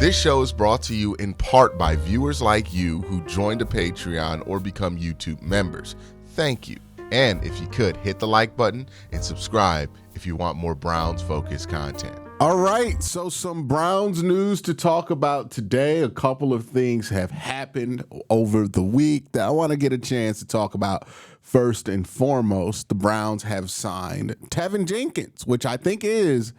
This show is brought to you in part by viewers like you who joined a Patreon or become YouTube members. Thank you. And if you could, hit the like button and subscribe if you want more Browns-focused content. All right, so some Browns news to talk about today. A couple of things have happened over the week that I want to get a chance to talk about. First and foremost, the Browns have signed Teven Jenkins, which I think is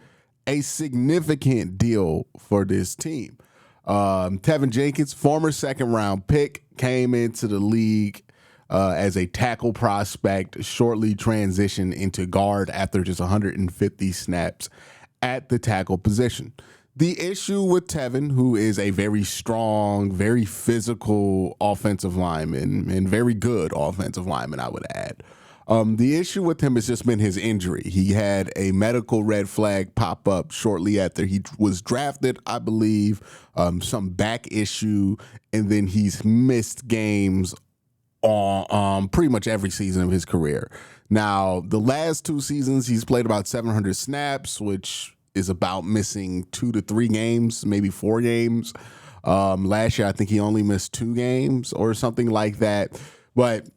a significant deal for this team. Teven Jenkins, former second-round pick, came into the league as a tackle prospect, shortly transitioned into guard after just 150 snaps at the tackle position. The issue with Tevin, who is a very strong, very physical offensive lineman and very good offensive lineman, I would add. The issue with him has just been his injury. He had a medical red flag pop up shortly after he was drafted, I believe, some back issue, and then he's missed games on pretty much every season of his career. Now, the last 2 seasons, he's played about 700 snaps, which is about missing 2 to 3 games, maybe 4 games. Last year, I think he only missed 2 games or something like that. But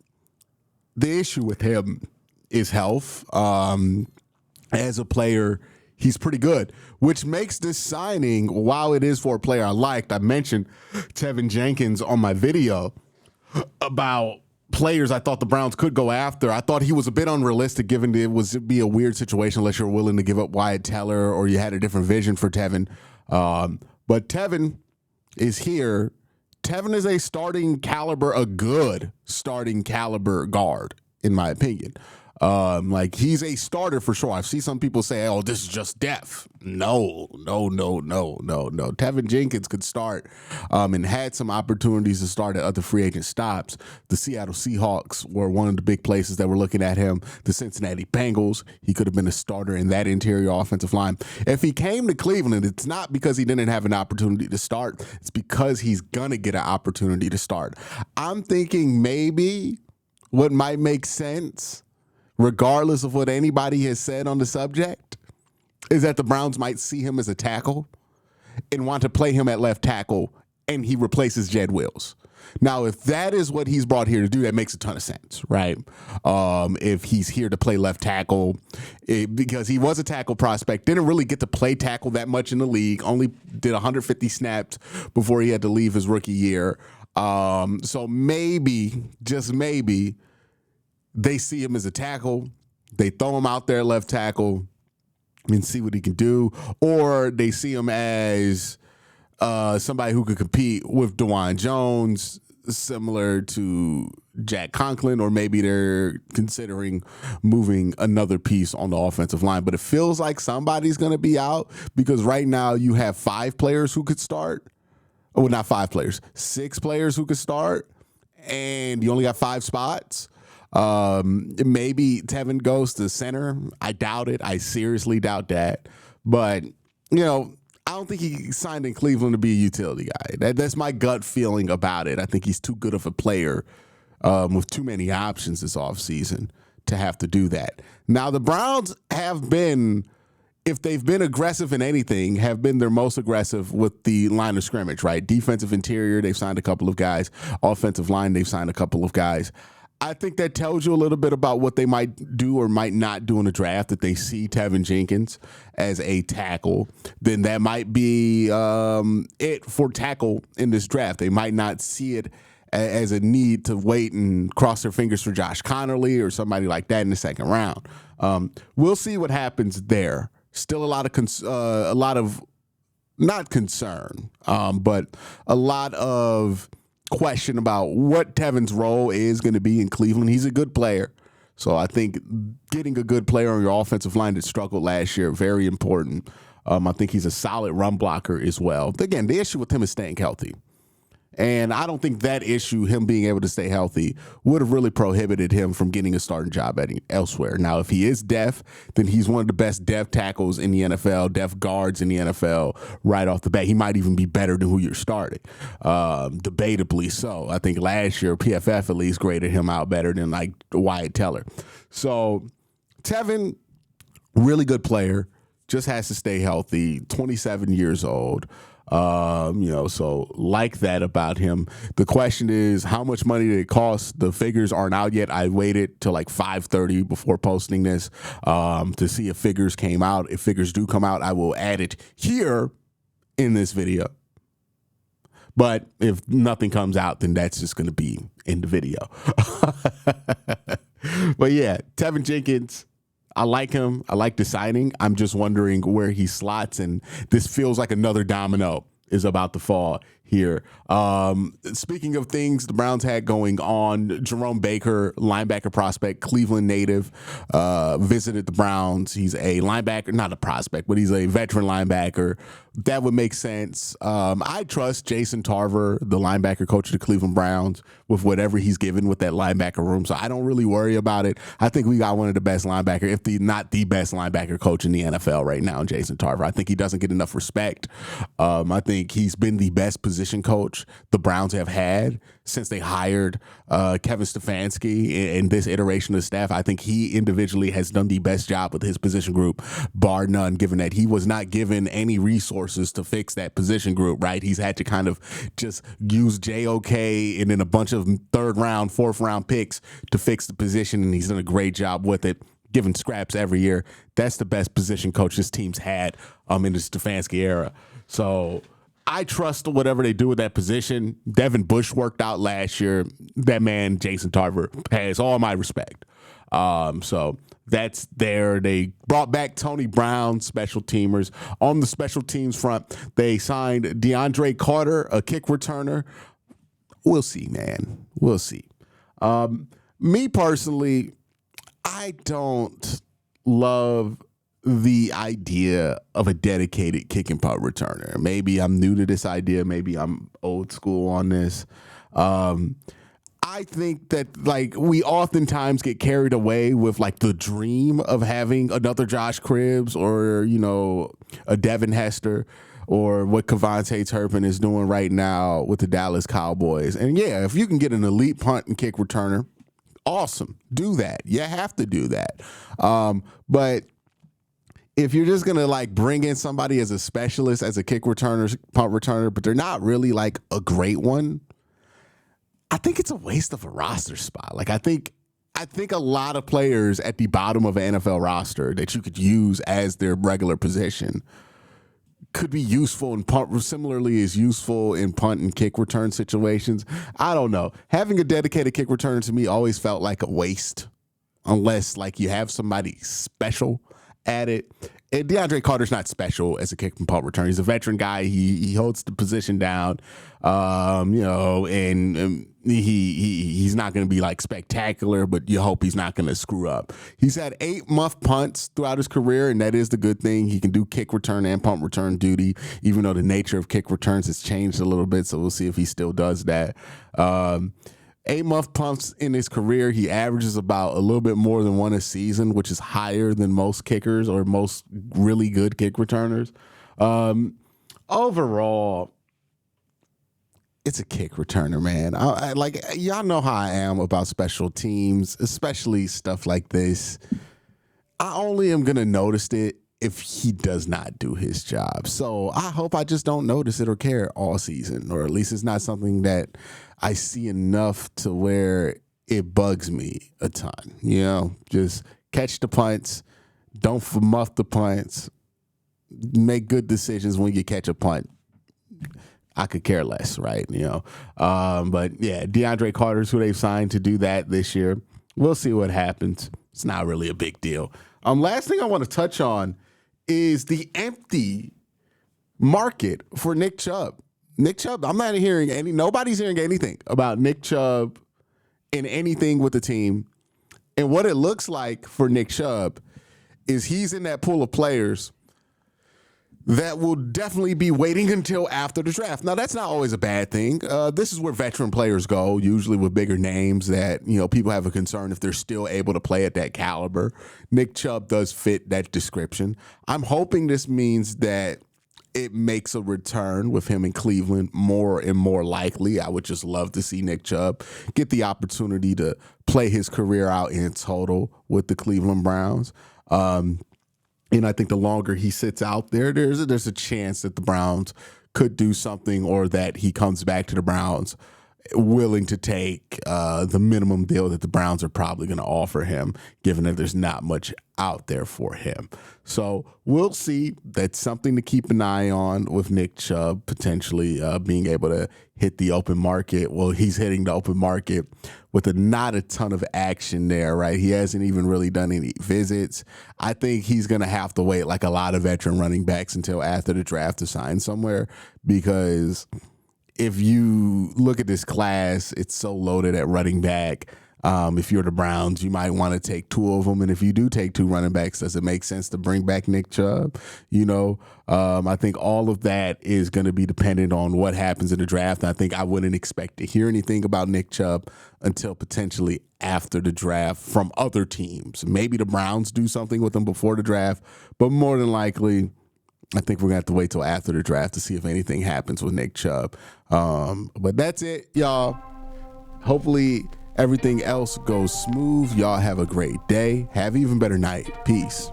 the issue with him is health. As a player, he's pretty good, which makes this signing, while it is for a player I liked, I mentioned Teven Jenkins on my video about players I thought the Browns could go after. I thought he was a bit unrealistic, given it'd be a weird situation unless you're willing to give up Wyatt Teller or you had a different vision for Tevin. But Tevin is here. Tevin is a good starting caliber guard, in my opinion. He's a starter for sure. I've seen some people say, oh, this is just depth. No. Teven Jenkins could start and had some opportunities to start at other free agent stops. The Seattle Seahawks were one of the big places that were looking at him. The Cincinnati Bengals, he could have been a starter in that interior offensive line. If he came to Cleveland, it's not because he didn't have an opportunity to start. It's because he's going to get an opportunity to start. I'm thinking maybe what might make sense, regardless of what anybody has said on the subject, is that the Browns might see him as a tackle and want to play him at left tackle, and he replaces Jed Wills. Now, if that is what he's brought here to do, that makes a ton of sense, right? If he's here to play left tackle, because he was a tackle prospect, didn't really get to play tackle that much in the league, only did 150 snaps before he had to leave his rookie year. So maybe, just maybe, they see him as a tackle, they throw him out there left tackle and see what he can do, or they see him as somebody who could compete with DeJuan Jones, similar to Jack Conklin, or maybe they're considering moving another piece on the offensive line. But it feels like somebody's going to be out, because right now you have 5 players who could start. Well, not 5 players, 6 players who could start, and you only got 5 spots. Maybe Tevin goes to center. I doubt it. I seriously doubt that. But, I don't think he signed in Cleveland to be a utility guy. That's my gut feeling about it. I think he's too good of a player with too many options this offseason to have to do that. Now, the Browns have been, if they've been aggressive in anything, have been their most aggressive with the line of scrimmage, right? Defensive interior, they've signed a couple of guys. Offensive line, they've signed a couple of guys. I think that tells you a little bit about what they might do or might not do in the draft. If they see Teven Jenkins as a tackle, then that might be it for tackle in this draft. They might not see it as a need to wait and cross their fingers for Josh Connerly or somebody like that in the second round. We'll see what happens there. Still a lot of not concern, but a lot of question about what Tevin's role is going to be in Cleveland. He's a good player. So I think getting a good player on your offensive line that struggled last year, very important. I think he's a solid run blocker as well. Again, the issue with him is staying healthy. And I don't think that issue, him being able to stay healthy, would have really prohibited him from getting a starting job elsewhere. Now, if he is deaf, then he's one of the best deaf tackles in the NFL, deaf guards in the NFL right off the bat. He might even be better than who you're starting, debatably so. I think last year, PFF at least graded him out better than like Wyatt Teller. So Tevin, really good player, just has to stay healthy, 27 years old. So like that about him. The question is, how much money did it cost? The figures aren't out yet. I waited till like 5:30 before posting this to see if figures came out. If figures do come out, I will add it here in this video. But if nothing comes out, then that's just going to be in the video. But yeah, Tevin Jenkins, I like him. I like the signing. I'm just wondering where he slots, and this feels like another domino is about to fall here. Speaking of things the Browns had going on, Jerome Baker, linebacker prospect, Cleveland native, visited the Browns. He's a linebacker, not a prospect, but he's a veteran linebacker. That would make sense. I trust Jason Tarver, the linebacker coach of the Cleveland Browns, with whatever he's given with that linebacker room. So I don't really worry about it. I think we got one of the best linebacker, if not the best linebacker coach in the NFL right now, Jason Tarver. I think he doesn't get enough respect. I think he's been the best position coach the Browns have had since they hired Kevin Stefanski in this iteration of the staff. I think he individually has done the best job with his position group, bar none, given that he was not given any resources to fix that position group, right? He's had to kind of just use JOK and then a bunch of third round, fourth round picks to fix the position, and he's done a great job with it, giving scraps every year. That's the best position coach this team's had in the Stefanski era. So I trust whatever they do with that position. Devin Bush worked out last year. That man, Jason Tarver, has all my respect. So that's there. They brought back Tony Brown, special teamers. On the special teams front, they signed DeAndre Carter, a kick returner. We'll see, man. We'll see. Me personally, I don't love the idea of a dedicated kick and punt returner. Maybe I'm new to this idea. Maybe I'm old school on this. I think that we oftentimes get carried away with the dream of having another Josh Cribbs or, a Devin Hester or what Kevontae Turpin is doing right now with the Dallas Cowboys. And yeah, if you can get an elite punt and kick returner, awesome. Do that. You have to do that. But if you're just going to bring in somebody as a specialist, as a kick returner, punt returner, but they're not really a great one, I think it's a waste of a roster spot. I think a lot of players at the bottom of an NFL roster that you could use as their regular position could be useful in punt, similarly as useful in punt and kick return situations. I don't know. Having a dedicated kick returner to me always felt like a waste, unless you have somebody special at it. And DeAndre Carter's not special as a kick and punt return. He's a veteran guy. He holds the position down, and he's not going to be spectacular, but you hope he's not going to screw up. He's had 8 muff punts throughout his career, and that is the good thing. He can do kick return and punt return duty, even though the nature of kick returns has changed a little bit. So we'll see if he still does that. 8 muff punts in his career. He averages about a little bit more than one a season, which is higher than most kickers or most really good kick returners. Overall, it's a kick returner, man. Y'all know how I am about special teams, especially stuff like this. I only am going to notice it if he does not do his job. So I hope I just don't notice it or care all season, or at least it's not something that I see enough to where it bugs me a ton. Just catch the punts, don't muff the punts, make good decisions when you catch a punt. I could care less, right? But yeah, DeAndre Carter's who they've signed to do that this year. We'll see what happens. It's not really a big deal. Last thing I want to touch on is the empty market for Nick Chubb. Nick Chubb, I'm not hearing nobody's hearing anything about Nick Chubb in anything with the team. And what it looks like for Nick Chubb is he's in that pool of players that will definitely be waiting until after the draft. Now, that's not always a bad thing. This is where veteran players go, usually with bigger names that, people have a concern if they're still able to play at that caliber. Nick Chubb does fit that description. I'm hoping this means that it makes a return with him in Cleveland more and more likely. I would just love to see Nick Chubb get the opportunity to play his career out in total with the Cleveland Browns. And I think the longer he sits out there, there's a chance that the Browns could do something, or that he comes back to the Browns willing to take the minimum deal that the Browns are probably going to offer him, given that there's not much out there for him. So we'll see. That's something to keep an eye on with Nick Chubb potentially being able to hit the open market. Well, he's hitting the open market with not a ton of action there, right? He hasn't even really done any visits. I think he's going to have to wait, like a lot of veteran running backs, until after the draft to sign somewhere, because if you look at this class, it's so loaded at running back. If you're the Browns, you might want to take two of them. And if you do take two running backs, does it make sense to bring back Nick Chubb? I think all of that is going to be dependent on what happens in the draft. And I think I wouldn't expect to hear anything about Nick Chubb until potentially after the draft from other teams. Maybe the Browns do something with him before the draft, but more than likely, I think we're going to have to wait till after the draft to see if anything happens with Nick Chubb. But that's it, y'all. Hopefully everything else goes smooth. Y'all have a great day. Have an even better night. Peace.